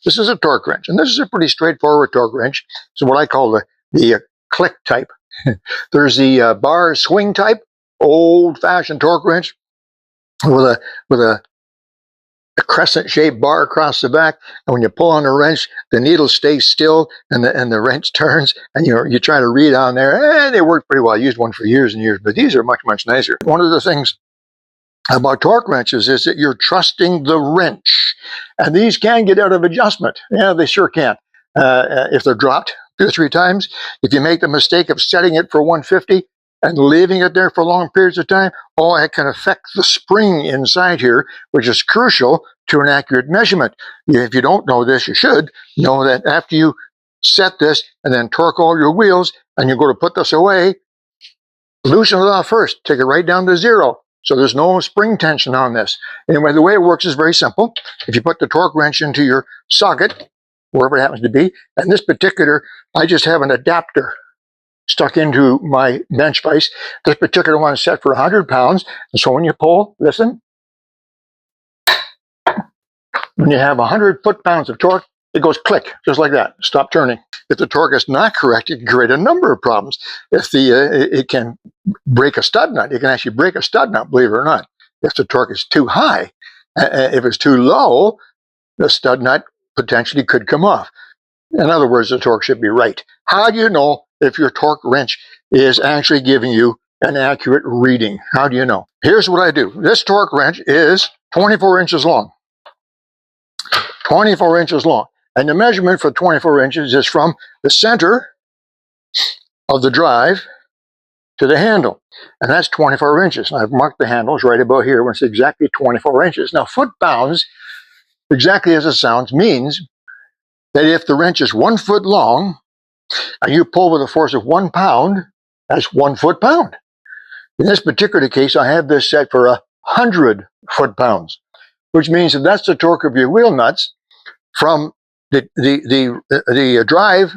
This is a torque wrench, and this is a pretty straightforward torque wrench. It's what I call the click type. There's the bar swing type, old-fashioned torque wrench with a crescent-shaped bar across the back, and when you pull on the wrench, the needle stays still, and the wrench turns, and you try to read on there. They work pretty well. I used one for years and years, but these are much, much nicer. One of the things about torque wrenches is that you're trusting the wrench, and these can get out of adjustment. Yeah, they sure can. If they're dropped 2 or 3 times, if you make the mistake of setting it for 150 and leaving it there for long periods of time, it can affect the spring inside here, which is crucial to an accurate measurement. If you don't know this, you should know that after you set this and then torque all your wheels and you go to put this away, loosen it off first, take it right down to 0. So there's no spring tension on this. Anyway, the way it works is very simple. If you put the torque wrench into your socket, wherever it happens to be, and this particular, I just have an adapter stuck into my bench vise. This particular one is set for 100 pounds. And so when you pull, listen, when you have 100 foot-pounds of torque, it goes click, just like that, stop turning. If the torque is not correct, it can create a number of problems. If it can break a stud nut, it can actually break a stud nut, believe it or not. If the torque is too high, if it's too low, the stud nut potentially could come off. In other words, the torque should be right. How do you know if your torque wrench is actually giving you an accurate reading? How do you know? Here's what I do. This torque wrench is 24 inches long. 24 inches long. And the measurement for 24 inches is from the center of the drive to the handle. And that's 24 inches. And I've marked the handles right about here when it's exactly 24 inches. Now, foot-pounds, exactly as it sounds, means that if the wrench is 1 foot long and you pull with a force of 1 pound, that's 1 foot-pound. In this particular case, I have this set for 100 foot-pounds, which means that that's the torque of your wheel nuts from the drive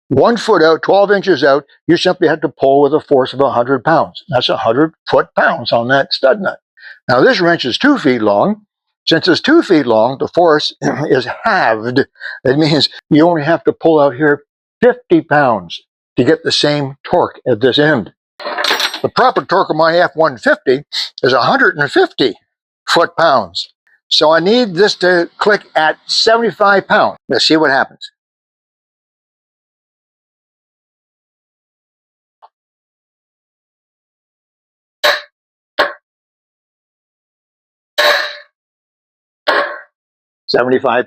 1 foot out, 12 inches out. You simply have to pull with a force of 100 pounds. That's 100 foot-pounds on that stud nut. Now, this wrench is 2 feet long. Since it's 2 feet long, the force is halved. That means you only have to pull out here 50 pounds to get the same torque at this end. The proper torque of my F-150 is 150 foot-pounds. So I need this to click at 75 pounds. Let's see what happens. £75,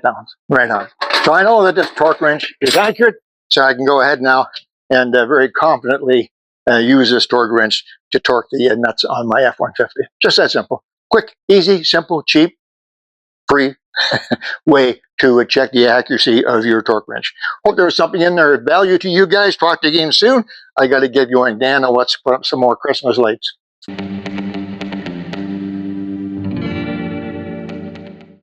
right on. So I know that this torque wrench is accurate, so I can go ahead now and very confidently use this torque wrench to torque the nuts on my F-150. Just that simple. Quick, easy, simple, cheap, free way to check the accuracy of your torque wrench. Hope there was something in there of value to you guys. Talk to you again soon. I got to give you and Dan, let's put up some more Christmas lights.